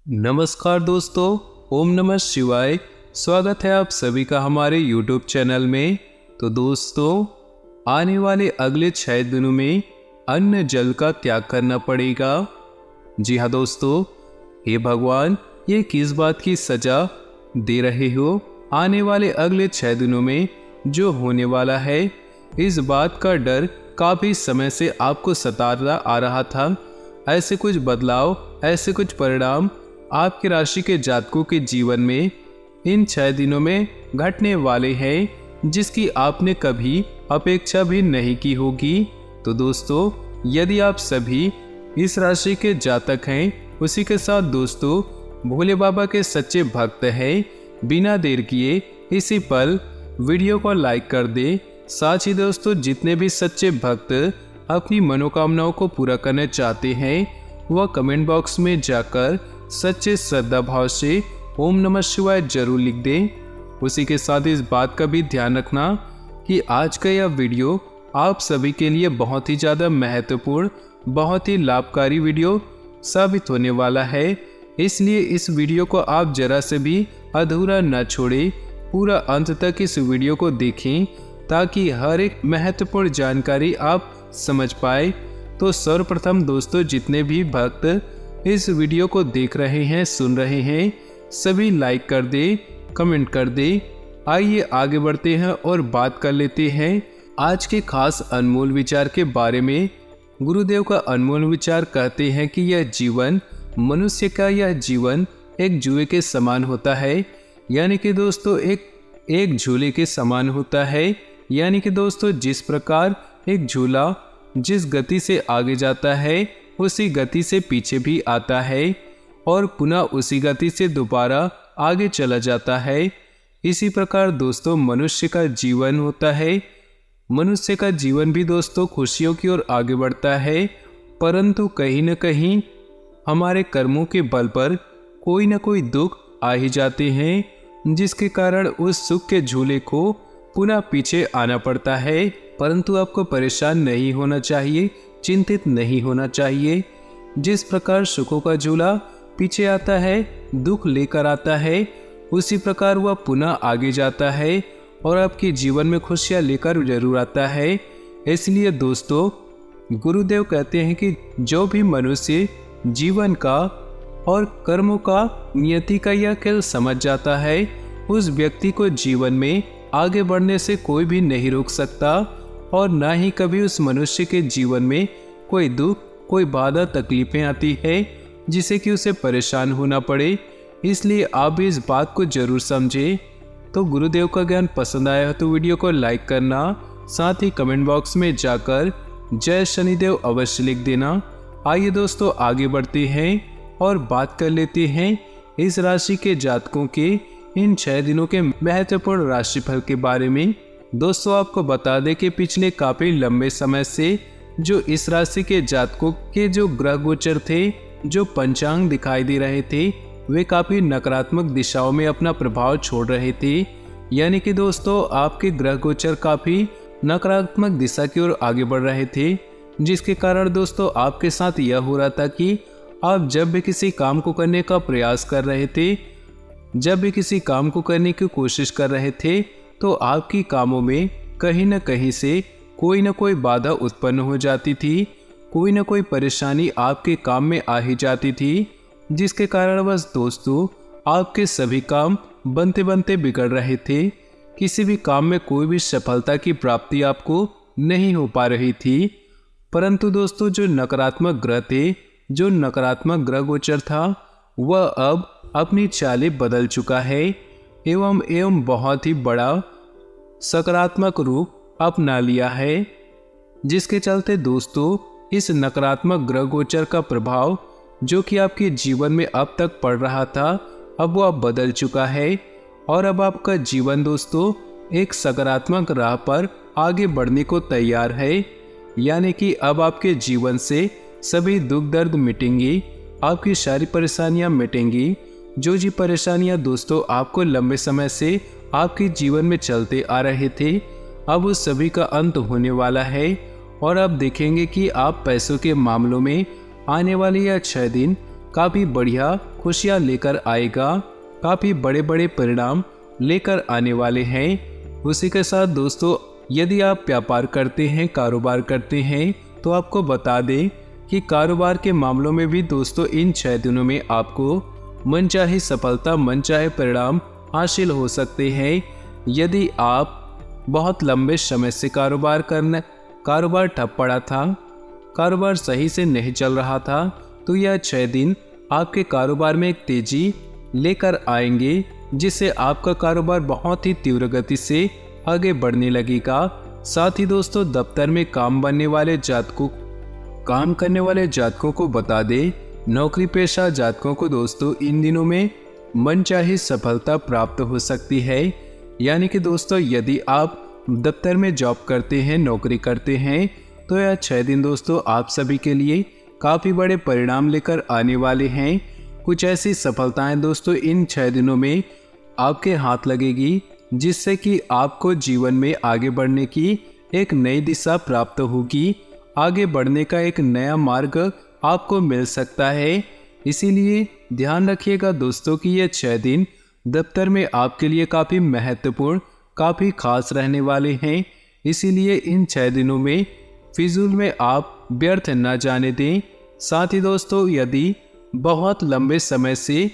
नमस्कार दोस्तों, ओम नमः शिवाय। स्वागत है आप सभी का हमारे YouTube चैनल में। तो दोस्तों, आने वाले अगले 6 दिनों में अन्न जल का त्याग करना पड़ेगा। जी हाँ दोस्तों, हे भगवान, ये किस बात की सजा दे रहे हो? आने वाले अगले 6 दिनों में जो होने वाला है, इस बात का डर काफ़ी समय से आपको सताता आ रहा था। ऐसे कुछ बदलाव, ऐसे कुछ परिणाम आपकी राशि के जातकों के जीवन में इन 6 दिनों में घटने वाले हैं, जिसकी आपने कभी अपेक्षा भी नहीं की होगी। तो दोस्तों, यदि आप सभी इस राशि के जातक हैं, उसी के साथ दोस्तों भोले बाबा के सच्चे भक्त हैं, बिना देर किए इसी पल वीडियो को लाइक कर दे। साथ ही दोस्तों, जितने भी सच्चे भक्त अपनी मनोकामनाओं को पूरा करना चाहते हैं, वह कमेंट बॉक्स में जाकर सच्चे श्रद्धा भाव से ओम नमः शिवाय जरूर लिख दें। उसी के साथ इस बात का भी ध्यान रखना कि आज का यह वीडियो आप सभी के लिए बहुत ही ज़्यादा महत्वपूर्ण, बहुत ही लाभकारी वीडियो साबित होने वाला है। इसलिए इस वीडियो को आप जरा से भी अधूरा न छोड़ें, पूरा अंत तक इस वीडियो को देखें ताकि हर एक महत्वपूर्ण जानकारी आप समझ पाए। तो सर्वप्रथम दोस्तों, जितने भी भक्त इस वीडियो को देख रहे हैं, सुन रहे हैं, सभी लाइक कर दे, कमेंट कर दे। आइए आगे बढ़ते हैं और बात कर लेते हैं आज के खास अनमोल विचार के बारे में। गुरुदेव का अनमोल विचार कहते हैं कि यह जीवन, मनुष्य का यह जीवन एक जुए के समान होता है। यानी कि दोस्तों एक झूले के समान होता है। यानी कि दोस्तों, जिस प्रकार एक झूला जिस गति से आगे जाता है, उसी गति से पीछे भी आता है और पुनः उसी गति से दोबारा आगे चला जाता है। इसी प्रकार दोस्तों मनुष्य का जीवन होता है। मनुष्य का जीवन भी दोस्तों खुशियों की ओर आगे बढ़ता है, परंतु कहीं न कहीं हमारे कर्मों के बल पर कोई न कोई दुख आ ही जाते हैं, जिसके कारण उस सुख के झूले को पुनः पीछे आना पड़ता है। परंतु आपको परेशान नहीं होना चाहिए, चिंतित नहीं होना चाहिए। जिस प्रकार सुखों का झूला पीछे आता है, दुख लेकर आता है, उसी प्रकार वह पुनः आगे जाता है और आपके जीवन में खुशियां लेकर जरूर आता है। इसलिए दोस्तों, गुरुदेव कहते हैं कि जो भी मनुष्य जीवन का और कर्मों का, नियति का यह खेल समझ जाता है, उस व्यक्ति को जीवन में आगे बढ़ने से कोई भी नहीं रोक सकता और ना ही कभी उस मनुष्य के जीवन में कोई दुख, कोई बाधा, तकलीफें आती है जिससे कि उसे परेशान होना पड़े। इसलिए आप भी इस बात को जरूर समझें। तो गुरुदेव का ज्ञान पसंद आया तो वीडियो को लाइक करना, साथ ही कमेंट बॉक्स में जाकर जय शनिदेव अवश्य लिख देना। आइए दोस्तों आगे बढ़ते हैं और बात कर लेते हैं इस राशि के जातकों के इन 6 दिनों के महत्वपूर्ण राशिफल के बारे में। दोस्तों, आपको बता दें कि पिछले काफी लंबे समय से जो इस राशि के जातकों के जो ग्रह गोचर थे, जो पंचांग दिखाई दे रहे थे, वे काफी नकारात्मक दिशाओं में अपना प्रभाव छोड़ रहे थे। यानी कि दोस्तों, आपके ग्रह गोचर काफी नकारात्मक दिशा की ओर आगे बढ़ रहे थे, जिसके कारण दोस्तों आपके साथ यह हो रहा था कि आप जब भी किसी काम को करने का प्रयास कर रहे थे, जब भी किसी काम को करने की कोशिश कर रहे थे, तो आपकी कामों में कहीं न कहीं से कोई न कोई बाधा उत्पन्न हो जाती थी, कोई न कोई परेशानी आपके काम में आ ही जाती थी, जिसके कारण बस दोस्तों आपके सभी काम बनते बनते बिगड़ रहे थे। किसी भी काम में कोई भी सफलता की प्राप्ति आपको नहीं हो पा रही थी। परंतु दोस्तों, जो नकारात्मक ग्रह थे, जो नकारात्मक ग्रह गोचर था, वह अब अपनी चालें बदल चुका है एवं बहुत ही बड़ा सकारात्मक रूप अपना लिया है, जिसके चलते दोस्तों इस नकारात्मक ग्रह गोचर का प्रभाव जो कि आपके जीवन में अब तक पड़ रहा था, अब वो अब बदल चुका है और अब आपका जीवन दोस्तों एक सकारात्मक राह पर आगे बढ़ने को तैयार है। यानी कि अब आपके जीवन से सभी दुख दर्द मिटेंगी, आपकी सारी परेशानियां मिटेंगी। जो जी परेशानियां दोस्तों आपको लंबे समय से आपके जीवन में चलते आ रहे थे, अब उस सभी का अंत होने वाला है और अब देखेंगे कि आप पैसों के मामलों में आने वाले यह 6 दिन काफ़ी बढ़िया खुशियाँ लेकर आएगा, काफ़ी बड़े बड़े परिणाम लेकर आने वाले हैं। उसी के साथ दोस्तों, यदि आप व्यापार करते हैं, कारोबार करते हैं, तो आपको बता दें कि कारोबार के मामलों में भी दोस्तों इन 6 दिनों में आपको मनचाही सफलता, मनचाहे परिणाम हासिल हो सकते हैं। यदि आप बहुत लंबे समय से कारोबार ठप पड़ा था, कारोबार सही से नहीं चल रहा था, तो यह 6 दिन आपके कारोबार में एक तेजी लेकर आएंगे, जिससे आपका कारोबार बहुत ही तीव्र गति से आगे बढ़ने लगेगा। साथ ही दोस्तों, दफ्तर में काम करने वाले जातकों को बता दें, नौकरी पेशा जातकों को दोस्तों इन दिनों में मनचाही सफलता प्राप्त हो सकती है। यानी कि दोस्तों, यदि आप दफ्तर में जॉब करते हैं, नौकरी करते हैं, तो यह 6 दिन दोस्तों आप सभी के लिए काफ़ी बड़े परिणाम लेकर आने वाले हैं। कुछ ऐसी सफलताएं दोस्तों इन 6 दिनों में आपके हाथ लगेगी, जिससे कि आपको जीवन में आगे बढ़ने की एक नई दिशा प्राप्त होगी। आगे बढ़ने का एक नया मार्ग आपको मिल सकता है। इसीलिए ध्यान रखिएगा दोस्तों कि ये 6 दिन दफ्तर में आपके लिए काफ़ी महत्वपूर्ण, काफ़ी खास रहने वाले हैं। इसीलिए इन 6 दिनों में फिजूल में आप व्यर्थ न जाने दें। साथ ही दोस्तों, यदि बहुत लंबे समय से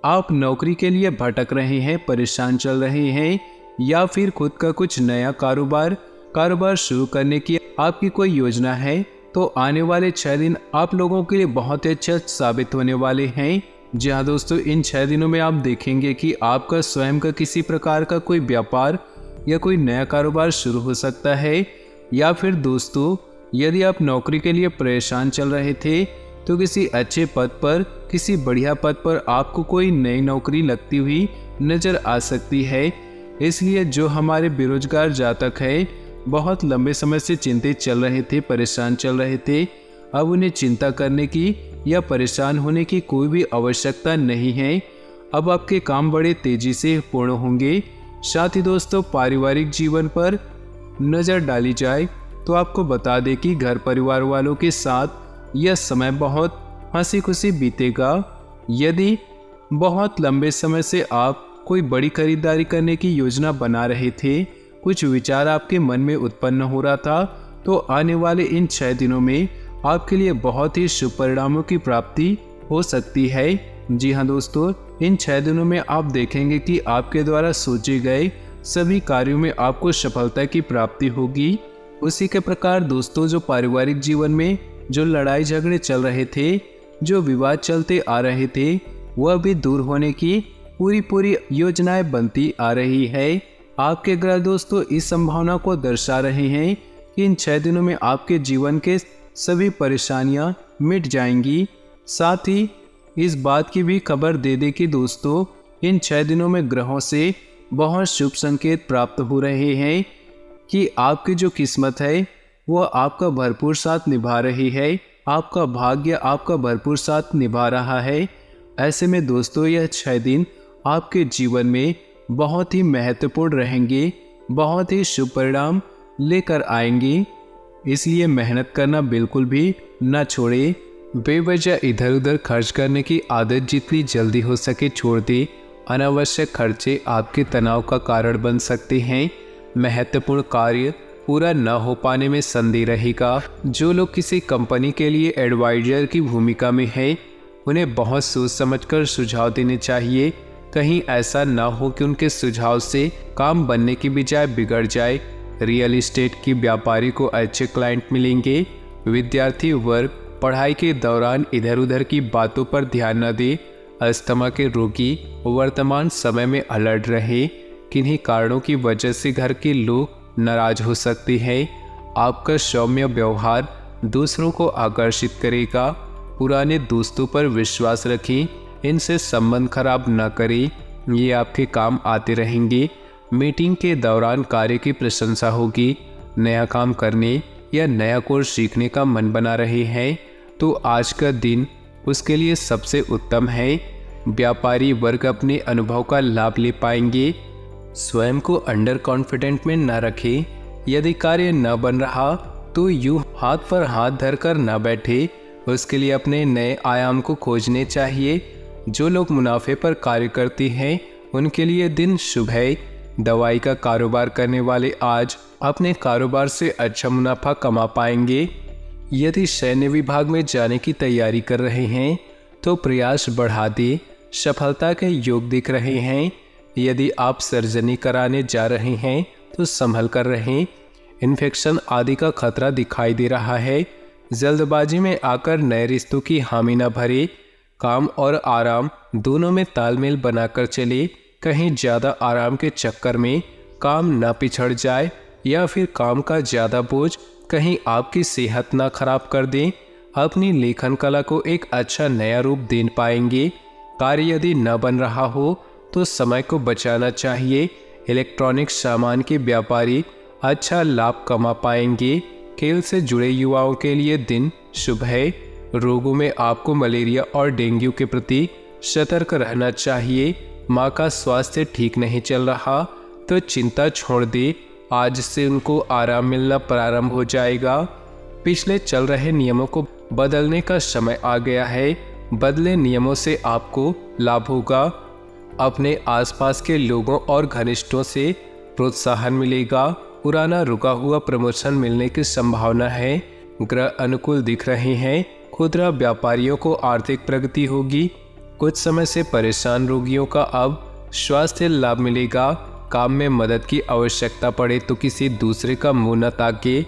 आप नौकरी के लिए भटक रहे हैं, परेशान चल रहे हैं, या फिर खुद का कुछ नया कारोबार शुरू करने की आपकी कोई योजना है, तो आने वाले 6 दिन आप लोगों के लिए बहुत ही अच्छा साबित होने वाले हैं। जी हाँ दोस्तों, इन 6 दिनों में आप देखेंगे कि आपका स्वयं का किसी प्रकार का कोई व्यापार या कोई नया कारोबार शुरू हो सकता है। या फिर दोस्तों, यदि आप नौकरी के लिए परेशान चल रहे थे, तो किसी अच्छे पद पर, किसी बढ़िया पद पर आपको कोई नई नौकरी लगती हुई नज़र आ सकती है। इसलिए जो हमारे बेरोजगार जातक है, बहुत लंबे समय से चिंतित चल रहे थे, परेशान चल रहे थे, अब उन्हें चिंता करने की या परेशान होने की कोई भी आवश्यकता नहीं है। अब आपके काम बड़े तेजी से पूर्ण होंगे। साथ ही दोस्तों, पारिवारिक जीवन पर नज़र डाली जाए तो आपको बता दें कि घर परिवार वालों के साथ यह समय बहुत हंसी खुशी बीतेगा। यदि बहुत लंबे समय से आप कोई बड़ी खरीदारी करने की योजना बना रहे थे, कुछ विचार आपके मन में उत्पन्न हो रहा था, तो आने वाले इन 6 दिनों में आपके लिए बहुत ही शुभ परिणामों की प्राप्ति हो सकती है। जी हाँ दोस्तों, इन 6 दिनों में आप देखेंगे कि आपके द्वारा सोचे गए सभी कार्यों में आपको सफलता की प्राप्ति होगी। उसी के प्रकार दोस्तों, जो पारिवारिक जीवन में जो लड़ाई झगड़े चल रहे थे, जो विवाद चलते आ रहे थे, वह भी दूर होने की पूरी योजनाएं बनती आ रही है। आपके ग्रह दोस्तों इस संभावना को दर्शा रहे हैं कि इन 6 दिनों में आपके जीवन के सभी परेशानियां मिट जाएंगी। साथ ही इस बात की भी खबर दे दे कि दोस्तों, इन 6 दिनों में ग्रहों से बहुत शुभ संकेत प्राप्त हो रहे हैं कि आपकी जो किस्मत है वह आपका भरपूर साथ निभा रही है, आपका भाग्य आपका भरपूर साथ निभा रहा है। ऐसे में दोस्तों, यह 6 दिन आपके जीवन में बहुत ही महत्वपूर्ण रहेंगे, बहुत ही शुभ परिणाम लेकर आएंगे। इसलिए मेहनत करना बिल्कुल भी न छोड़े। बेवजह इधर उधर खर्च करने की आदत जितनी जल्दी हो सके छोड़ दे। अनावश्यक खर्चे आपके तनाव का कारण बन सकते हैं। महत्वपूर्ण कार्य पूरा न हो पाने में संदेह रहेगा। जो लोग किसी कंपनी के लिए एडवाइजर की भूमिका में हैं, उन्हें बहुत सोच समझकर सुझाव देने चाहिए। कहीं ऐसा न हो कि उनके सुझाव से काम बनने की बजाय बिगड़ जाए। रियल एस्टेट की व्यापारी को अच्छे क्लाइंट मिलेंगे। विद्यार्थी वर्ग पढ़ाई के दौरान इधर उधर की बातों पर ध्यान न दे। अस्थमा के रोगी वर्तमान समय में अलर्ट रहे। किन्हीं कारणों की वजह से घर के लोग नाराज हो सकते हैं। आपका सौम्य व्यवहार दूसरों को आकर्षित करेगा। पुराने दोस्तों पर विश्वास रखें, इनसे संबंध खराब न करें, ये आपके काम आते रहेंगे। मीटिंग के दौरान कार्य की प्रशंसा होगी। नया काम करने या नया कोर्स सीखने का मन बना रहे हैं तो आज का दिन उसके लिए सबसे उत्तम है। व्यापारी वर्ग अपने अनुभव का लाभ ले पाएंगे। स्वयं को अंडर कॉन्फिडेंट में न रखें। यदि कार्य न बन रहा तो यूं हाथ पर हाथ धरकर न बैठे, उसके लिए अपने नए आयाम को खोजने चाहिए। जो लोग मुनाफे पर कार्य करते हैं उनके लिए दिन शुभ है। दवाई का कारोबार करने वाले आज अपने कारोबार से अच्छा मुनाफा कमा पाएंगे। यदि सैन्य विभाग में जाने की तैयारी कर रहे हैं तो प्रयास बढ़ा दे, सफलता के योग दिख रहे हैं। यदि आप सर्जरी कराने जा रहे हैं तो संभल कर रहें, इन्फेक्शन आदि का खतरा दिखाई दे रहा है। जल्दबाजी में आकर नए रिश्तों की हामी न भरे। काम और आराम दोनों में तालमेल बनाकर चले। कहीं ज़्यादा आराम के चक्कर में काम न पिछड़ जाए या फिर काम का ज़्यादा बोझ कहीं आपकी सेहत ना खराब कर दें। अपनी लेखन कला को एक अच्छा नया रूप दे पाएंगे। कार्य यदि न बन रहा हो तो समय को बचाना चाहिए। इलेक्ट्रॉनिक सामान के व्यापारी अच्छा लाभ कमा पाएंगे। खेल से जुड़े युवाओं के लिए दिन शुभ है। रोगों में आपको मलेरिया और डेंगू के प्रति सतर्क रहना चाहिए। माँ का स्वास्थ्य ठीक नहीं चल रहा तो चिंता छोड़ दे, आज से उनको आराम मिलना प्रारंभ हो जाएगा। पिछले चल रहे नियमों को बदलने का समय आ गया है। बदले नियमों से आपको लाभ होगा। अपने आसपास के लोगों और घनिष्ठों से प्रोत्साहन मिलेगा। पुराना रुका हुआ प्रमोशन मिलने की संभावना है। ग्रह अनुकूल दिख रहे हैं। खुदरा व्यापारियों को आर्थिक प्रगति होगी। कुछ समय से परेशान रोगियों का अब स्वास्थ्य लाभ मिलेगा। काम में मदद की आवश्यकता पड़े तो किसी दूसरे का मुंह न ताके।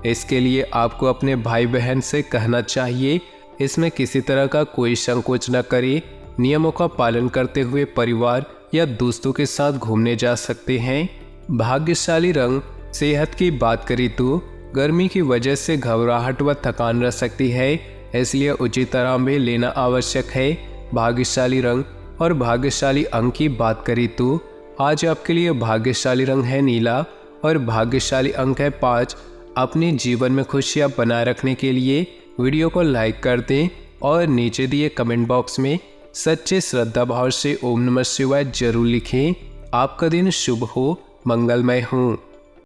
इसके लिए आपको अपने भाई बहन से कहना चाहिए। इसमें किसी तरह का कोई संकोच न करे। नियमों का पालन करते हुए परिवार या दोस्तों के साथ घूमने जा सकते हैं। भाग्यशाली रंग। सेहत की बात करें तो गर्मी की वजह से घबराहट व थकान रह सकती है, इसलिए उचित आराम भी लेना आवश्यक है। भाग्यशाली रंग और भाग्यशाली अंक की बात करें तो आज आपके लिए भाग्यशाली रंग है नीला और भाग्यशाली अंक है 5। अपने जीवन में खुशियां बनाए रखने के लिए वीडियो को लाइक कर दें और नीचे दिए कमेंट बॉक्स में सच्चे श्रद्धा भाव से ओम नमः शिवाय जरूर लिखें। आपका दिन शुभ हो, मंगलमय हो।